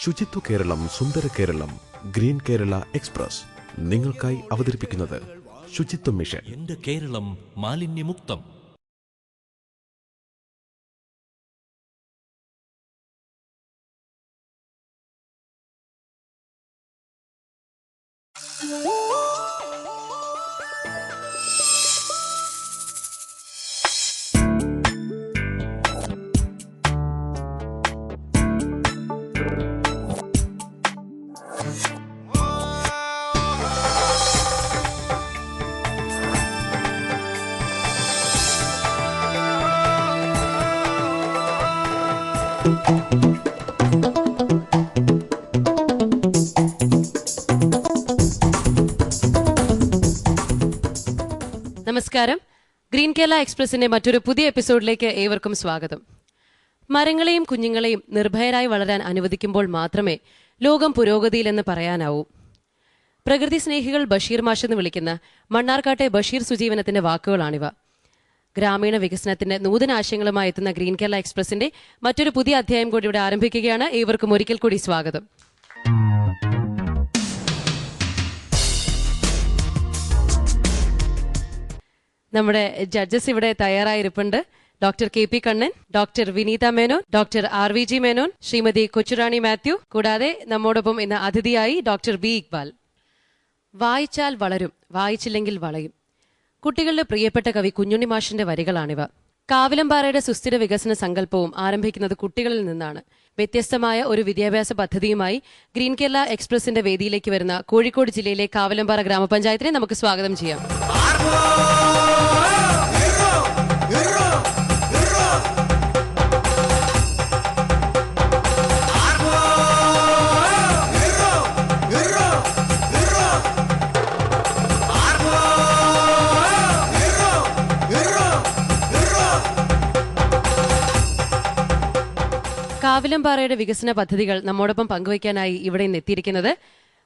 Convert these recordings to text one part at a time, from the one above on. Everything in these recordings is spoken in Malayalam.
ശുചിത്വ കേരളം സുന്ദര കേരളം ഗ്രീൻ കേരള എക്സ്പ്രസ് നിങ്ങൾക്കായി അവതരിപ്പിക്കുന്നത് ശുചിത്വ മിഷൻ. എന്റെ കേരളം മാലിന്യമുക്തം. നമസ്കാരം. ഗ്രീൻ കേരള എക്സ്പ്രസിന്റെ മറ്റൊരു പുതിയ എപ്പിസോഡിലേക്ക് ഏവർക്കും സ്വാഗതം. മരങ്ങളെയും കുഞ്ഞുങ്ങളെയും നിർഭയരായി വളരാൻ അനുവദിക്കുമ്പോൾ മാത്രമേ ലോകം പുരോഗതിയിലെന്ന് പറയാനാവൂ. പ്രകൃതി സ്നേഹികൾ ബഷീർ മാഷ് എന്ന് വിളിക്കുന്ന മണ്ണാർക്കാട്ടെ ബഷീർ സുജീവനത്തിന്റെ വാക്കുകളാണിവ. ഗ്രാമീണ വികസനത്തിന്റെ നൂതന ആശയങ്ങളുമായി എത്തുന്ന ഗ്രീൻ കേരള എക്സ്പ്രസിന്റെ മറ്റൊരു പുതിയ അധ്യായം കൂടി ഇവിടെ ആരംഭിക്കുകയാണ്. ഏവർക്കും ഒരിക്കൽ കൂടി സ്വാഗതം. നമ്മുടെ ജഡ്ജസ് ഇവിടെ തയ്യാറായിരിപ്പുണ്ട്. Doctor K P Kannan, doctor Vineetha Menon, doctor R V G Menon, Shrimati Kochurani Mathew, കൂടാതെ നമ്മോടൊപ്പം ഇന്ന് അതിഥിയായി ഡോക്ടർ ബി ഇക്ബാൽ. വായിച്ചാൽ വളരും, വായിച്ചില്ലെങ്കിൽ വളയും. കുട്ടികളുടെ പ്രിയപ്പെട്ട കവി കുഞ്ഞുണ്ണി മാഷിന്റെ വരികളാണിവ. കാവിലമ്പാറയുടെ സുസ്ഥിര വികസന സങ്കല്പവും ആരംഭിക്കുന്നത് കുട്ടികളിൽ നിന്നാണ്. വ്യത്യസ്തമായ ഒരു വിദ്യാഭ്യാസ പദ്ധതിയുമായി ഗ്രീൻ കേരള എക്സ്പ്രസിന്റെ വേദിയിലേക്ക് വരുന്ന കോഴിക്കോട് ജില്ലയിലെ കാവിലമ്പാറ ഗ്രാമപഞ്ചായത്തിനെ നമുക്ക് സ്വാഗതം ചെയ്യാം. കാവിലമ്പാറയുടെ വികസന പദ്ധതികൾ നമ്മോടൊപ്പം പങ്കുവയ്ക്കാനായി ഇവിടെ നിന്ന് എത്തിയിരിക്കുന്നത്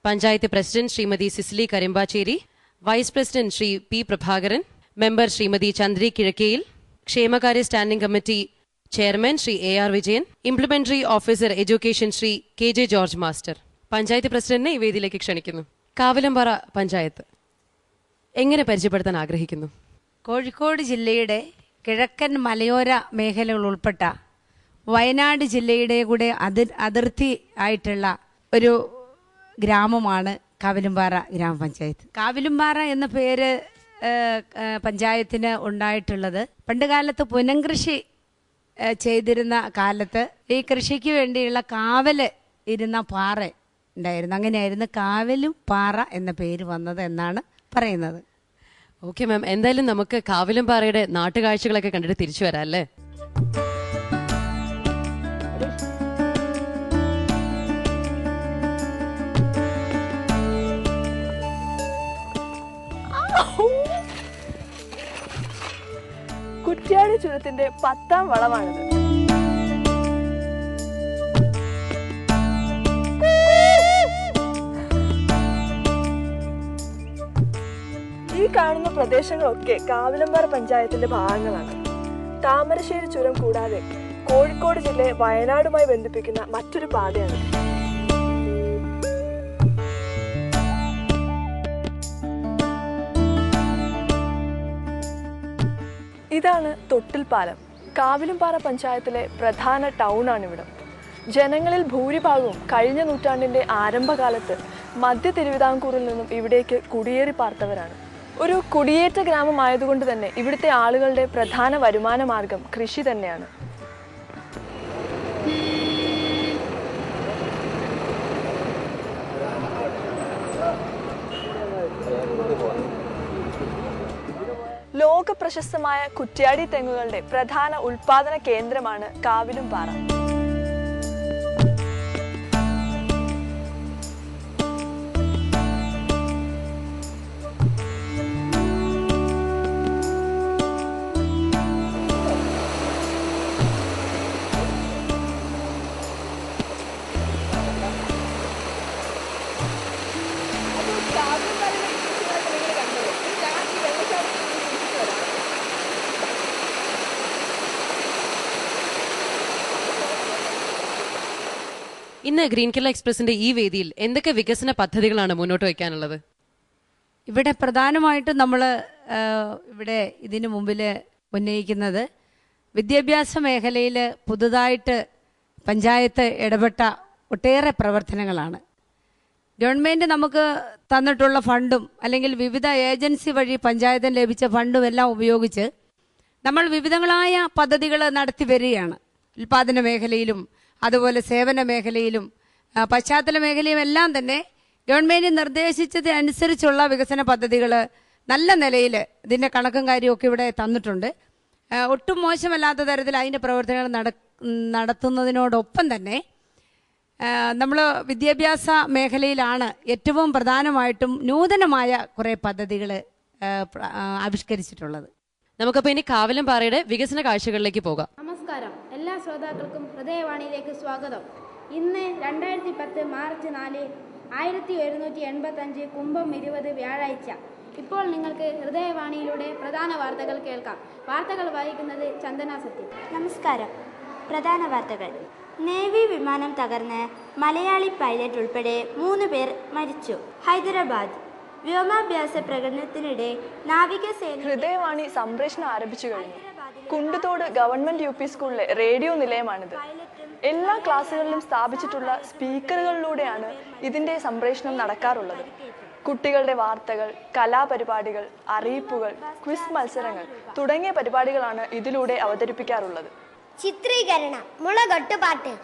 panchayat president Shrimati Cicily Karimpacherry, vice president Shri P Prabhakaran, member Shrimati Chandri Kizhakkeyil, ക്ഷേമകാര്യ standing committee chairman Shri A R Vijayan, implementary officer education Shri K J George master. Panchayat പ്രസിഡന്റിനെ ഈ വേദിയിലേക്ക് ക്ഷണിക്കുന്നു. കാവിലമ്പാറ പഞ്ചായത്ത് എങ്ങനെ പരിചയപ്പെടുത്താൻ ആഗ്രഹിക്കുന്നു? കോഴിക്കോട് ജില്ലയുടെ കിഴക്കൻ മലയോര മേഖലകൾ ഉൾപ്പെട്ട വയനാട് ജില്ലയുടെ കൂടെ അതിർത്തി ആയിട്ടുള്ള ഒരു ഗ്രാമമാണ് കാവിലമ്പാറ ഗ്രാമപഞ്ചായത്ത്. കാവിലമ്പാറ എന്ന പേര് പഞ്ചായത്തിന് ഉണ്ടായിട്ടുള്ളത് പണ്ടുകാലത്ത് പുനംകൃഷി ചെയ്തിരുന്ന കാലത്ത് ഈ കൃഷിക്ക് വേണ്ടിയുള്ള കാവല് ഇരുന്ന പാറ ഉണ്ടായിരുന്നു. അങ്ങനെയായിരുന്നു കാവലും പാറ എന്ന പേര് വന്നത് എന്നാണ് പറയുന്നത്. ഓക്കെ മാം, എന്തായാലും നമുക്ക് കാവിലമ്പാറയുടെ നാട്ടുകാഴ്ചകളൊക്കെ കണ്ടിട്ട് തിരിച്ചു വരാം അല്ലേ? കുറ്റ്യാടി ചുരത്തിന്റെ 10ാം വളവാണിത്. ഈ കാണുന്ന പ്രദേശങ്ങളൊക്കെ കാവിലമ്പാറ പഞ്ചായത്തിന്റെ ഭാഗങ്ങളാണ്. താമരശ്ശേരി ചുരം കൂടാതെ കോഴിക്കോട് ജില്ലയെ വയനാടുമായി ബന്ധിപ്പിക്കുന്ന മറ്റൊരു പാതയാണ്. ഇതാണ് തൊട്ടിൽ പാലം. കാവിലമ്പാറ പഞ്ചായത്തിലെ പ്രധാന ടൗണാണിവിടം. ജനങ്ങളിൽ ഭൂരിഭാഗവും കഴിഞ്ഞ നൂറ്റാണ്ടിൻ്റെ ആരംഭകാലത്ത് മധ്യ തിരുവിതാംകൂറിൽ നിന്നും ഇവിടേക്ക് കുടിയേറി പാർത്തവരാണ്. ഒരു കുടിയേറ്റ ഗ്രാമമായതുകൊണ്ട് തന്നെ ഇവിടുത്തെ ആളുകളുടെ പ്രധാന വരുമാന മാർഗം കൃഷി തന്നെയാണ്. ലോക പ്രശസ്തമായ കുറ്റ്യാടി തെങ്ങുകളുടെ പ്രധാന ഉൽപാദന കേന്ദ്രമാണ് കാവിലമ്പാറ. ഇന്ന് ഗ്രീൻ കേരള എക്സ്പ്രസിന്റെ ഈ വേദിയിൽ എന്തൊക്കെ വികസന പദ്ധതികളാണ് മുന്നോട്ട് വയ്ക്കാനുള്ളത്? ഇവിടെ പ്രധാനമായിട്ടും നമ്മൾ ഇവിടെ ഇതിനു മുമ്പിൽ ഉന്നയിക്കുന്നത് വിദ്യാഭ്യാസ മേഖലയിൽ പുതുതായിട്ട് പഞ്ചായത്ത് ഇടപെട്ട ഒട്ടേറെ പ്രവർത്തനങ്ങളാണ്. ഗവൺമെൻറ് നമുക്ക് തന്നിട്ടുള്ള ഫണ്ടും അല്ലെങ്കിൽ വിവിധ ഏജൻസി വഴി പഞ്ചായത്തിന് ലഭിച്ച ഫണ്ടും എല്ലാം ഉപയോഗിച്ച് നമ്മൾ വിവിധങ്ങളായ പദ്ധതികൾ നടത്തി വരികയാണ്. ഉൽപ്പാദന മേഖലയിലും അതുപോലെ സേവന മേഖലയിലും പശ്ചാത്തല മേഖലയും എല്ലാം തന്നെ ഗവൺമെൻറ് നിർദ്ദേശിച്ചതനുസരിച്ചുള്ള വികസന പദ്ധതികൾ നല്ല നിലയിൽ ഇതിൻ്റെ കണക്കും കാര്യമൊക്കെ ഇവിടെ തന്നിട്ടുണ്ട്. ഒട്ടും മോശമല്ലാത്ത തരത്തിൽ അതിൻ്റെ പ്രവർത്തനങ്ങൾ നടത്തുന്നതിനോടൊപ്പം തന്നെ നമ്മൾ വിദ്യാഭ്യാസ മേഖലയിലാണ് ഏറ്റവും പ്രധാനമായിട്ടും നൂതനമായ കുറേ പദ്ധതികൾ ആവിഷ്കരിച്ചിട്ടുള്ളത്. നമുക്കപ്പോൾ ഇനി കാവിലംപാറയുടെ വികസന കാഴ്ചകളിലേക്ക് പോകാം. നമസ്കാരം, എല്ലാ ശ്രോതാക്കൾക്കും ഹൃദയവാണിയിലേക്ക് സ്വാഗതം. ഇന്ന് 2010 മാർച്ച് 4 1785 കുംഭം 20 വ്യാഴാഴ്ച. ഇപ്പോൾ നിങ്ങൾക്ക് ഹൃദയവാണിയിലൂടെ പ്രധാന വാർത്തകൾ കേൾക്കാം. വാർത്തകൾ വായിക്കുന്നത് ചന്ദന സത്യം. നമസ്കാരം. പ്രധാന വാർത്തകൾ. നേവി വിമാനം തകർന്ന് മലയാളി പൈലറ്റ് ഉൾപ്പെടെ 3 പേർ മരിച്ചു. ഹൈദരാബാദ് വ്യോമാഭ്യാസ പ്രകടനത്തിനിടെ നാവികസേന. ഹൃദയവാണി സംപ്രേഷണം ആരംഭിച്ചു കഴിഞ്ഞു. കുണ്ടുതോട് ഗവൺമെന്റ് UP സ്കൂളിലെ റേഡിയോ നിലയമാണിത്. എല്ലാ ക്ലാസ്സുകളിലും സ്ഥാപിച്ചിട്ടുള്ള സ്പീക്കറുകളിലൂടെയാണ് ഇതിന്റെ സംപ്രേഷണം നടക്കാറുള്ളത്. കുട്ടികളുടെ വാർത്തകൾ, കലാപരിപാടികൾ, അറിയിപ്പുകൾ, ക്വിസ് മത്സരങ്ങൾ തുടങ്ങിയ പരിപാടികളാണ് ഇതിലൂടെ അവതരിപ്പിക്കാറുള്ളത്. ചിത്രീകരണം മുളകൊട്ടുപാട്ട്.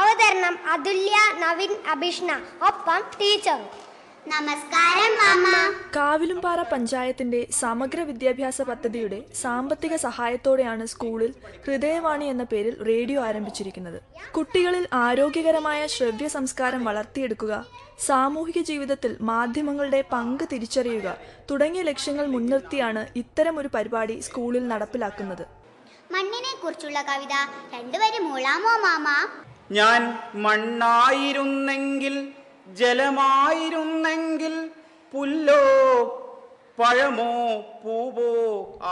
അവതരണം അതുല്യ, നവിൻ, അഭിഷ്ണ. ഒപ്പം ടീച്ചറും. നമസ്കാരം മാമ. കാവിലുംപാറ പഞ്ചായത്തിന്റെ സമഗ്ര വിദ്യാഭ്യാസ പദ്ധതിയുടെ സാമ്പത്തിക സഹായത്തോടെയാണ് സ്കൂളിൽ ഹൃദയവാണി എന്ന പേരിൽ റേഡിയോ ആരംഭിച്ചിരിക്കുന്നത്. കുട്ടികളിൽ ആരോഗ്യകരമായ ശ്രവ്യ സംസ്കാരം വളർത്തിയെടുക്കുക, സാമൂഹിക ജീവിതത്തിൽ മാധ്യമങ്ങളുടെ പങ്ക് തിരിച്ചറിയുക തുടങ്ങിയ ലക്ഷ്യങ്ങൾ മുൻനിർത്തിയാണ് ഇത്തരം ഒരു പരിപാടി സ്കൂളിൽ നടപ്പിലാക്കുന്നത്. മണ്ണിനെ കുറിച്ചുള്ള കവിത 2 വരി മൂളാമോ മാമ? ഞാൻ മണ്ണായിരുന്നെങ്കിൽ, ജലമായിരുന്നെങ്കിൽ, പുല്ലോ പഴമോ പൂവോ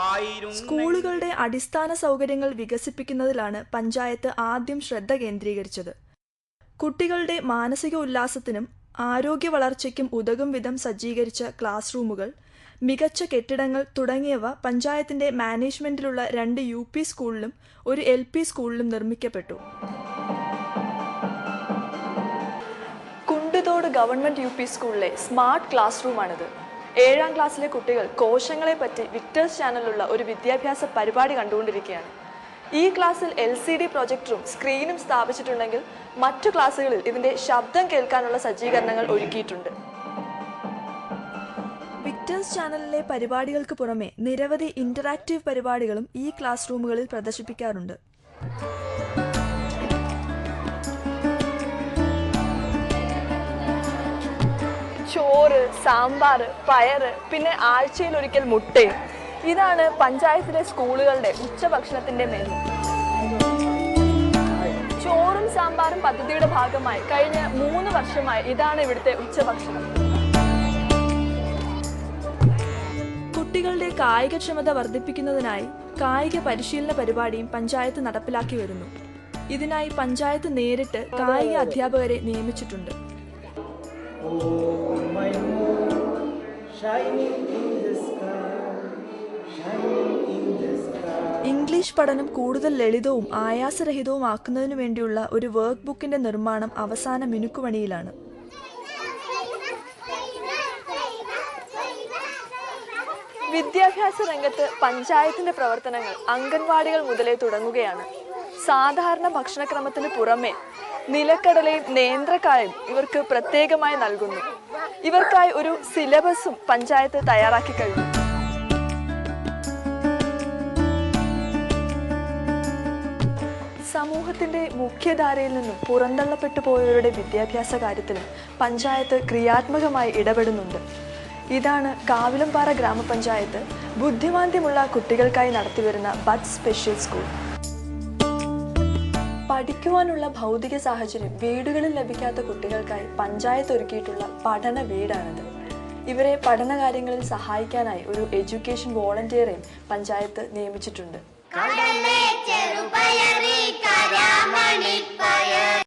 ആയിരുന്നു. സ്കൂളുകളുടെ അടിസ്ഥാന സൗകര്യങ്ങൾ വികസിപ്പിക്കുന്നതിലാണ് പഞ്ചായത്ത് ആദ്യം ശ്രദ്ധ കേന്ദ്രീകരിച്ചത്. കുട്ടികളുടെ മാനസിക ഉല്ലാസത്തിനും ആരോഗ്യ വളർച്ചയ്ക്കും ഉതകും വിധം സജ്ജീകരിച്ച ക്ലാസ് റൂമുകൾ, മികച്ച കെട്ടിടങ്ങൾ തുടങ്ങിയവ പഞ്ചായത്തിന്റെ മാനേജ്മെന്റിലുള്ള 2 UP സ്കൂളിലും 1 LP സ്കൂളിലും നിർമ്മിക്കപ്പെട്ടു. കുണ്ടുതോട് ഗവൺമെന്റ് UP സ്കൂളിലെ സ്മാർട്ട് ക്ലാസ് റൂമാണിത്. 7ാം ക്ലാസ്സിലെ കുട്ടികൾ കോശങ്ങളെ പറ്റി വിക്ടേഴ്സ് ചാനലിലുള്ള ഒരു വിദ്യാഭ്യാസ പരിപാടി കണ്ടുകൊണ്ടിരിക്കുകയാണ്. ഈ ക്ലാസ്സിൽ LCD പ്രൊജക്ടറും സ്ക്രീനും സ്ഥാപിച്ചിട്ടുണ്ടെങ്കിൽ മറ്റു ക്ലാസ്സുകളിൽ ഇതിന്റെ ശബ്ദം കേൾക്കാനുള്ള സജ്ജീകരണങ്ങൾ ഒരുക്കിയിട്ടുണ്ട്. വിക്ടേഴ്സ് ചാനലിലെ പരിപാടികൾക്ക് പുറമെ നിരവധി ഇന്ററാക്റ്റീവ് പരിപാടികളും ഈ ക്ലാസ് റൂമുകളിൽ പ്രദർശിപ്പിക്കാറുണ്ട്. ചോറ്, സാമ്പാർ, പയറ്, പിന്നെ ആഴ്ചയിൽ ഒരിക്കൽ മുട്ടയും. ഇതാണ് പഞ്ചായത്തിലെ സ്കൂളുകളുടെ ഉച്ചഭക്ഷണത്തിന്റെ മെനു. ചോറും സാമ്പാറും പദ്ധതിയുടെ ഭാഗമായി കഴിഞ്ഞ 3 വർഷമായി ഇതാണ് ഇവിടുത്തെ ഉച്ചഭക്ഷണം. കുട്ടികളുടെ കായികക്ഷമത വർദ്ധിപ്പിക്കുന്നതിനായി കായിക പരിശീലന പരിപാടിയും പഞ്ചായത്ത് നടപ്പിലാക്കി വരുന്നു. ഇതിനായി പഞ്ചായത്ത് നേരിട്ട് കായിക അധ്യാപകരെ നിയമിച്ചിട്ടുണ്ട്. ഇംഗ്ലീഷ് പഠനം കൂടുതൽ ലളിതവും ആയാസരഹിതവും ആക്കുന്നതിനു വേണ്ടിയുള്ള ഒരു വർക്ക് ബുക്കിന്റെ നിർമ്മാണം അവസാന മിനുക്കുപണിയിലാണ്. വിദ്യാഭ്യാസ രംഗത്ത് പഞ്ചായത്തിന്റെ പ്രവർത്തനങ്ങൾ അംഗൻവാടികൾ മുതലേ തുടങ്ങുകയാണ്. സാധാരണ ഭക്ഷണക്രമത്തിന് പുറമെ നിലക്കടലയും നേന്ത്രക്കായും ഇവർക്ക് പ്രത്യേകമായി നൽകുന്നു. ഇവർക്കായി ഒരു സിലബസും പഞ്ചായത്ത് തയ്യാറാക്കി കഴിഞ്ഞു. സമൂഹത്തിന്റെ മുഖ്യധാരയിൽ നിന്നും പുറന്തള്ളപ്പെട്ടു പോയവരുടെ വിദ്യാഭ്യാസ കാര്യത്തിലും പഞ്ചായത്ത് ക്രിയാത്മകമായി ഇടപെടുന്നുണ്ട്. ഇതാണ് കാവിലംപാറ ഗ്രാമപഞ്ചായത്ത് ബുദ്ധിമാന്ദ്യമുള്ള കുട്ടികൾക്കായി നടത്തിവരുന്ന ബഡ് സ്പെഷ്യൽ സ്കൂൾ. പഠിക്കുവാനുള്ള ഭൗതിക സാഹചര്യം വീടുകളിൽ ലഭിക്കാത്ത കുട്ടികൾക്കായി പഞ്ചായത്ത് ഒരുക്കിയിട്ടുള്ള പഠന വീടാണിത്. ഇവരെ പഠനകാര്യങ്ങളിൽ സഹായിക്കാനായി ഒരു എഡ്യൂക്കേഷൻ വോളണ്ടിയറെയും പഞ്ചായത്ത് നിയമിച്ചിട്ടുണ്ട്. കടലേ ചെറുപയറി കരാമണിപ്പയർ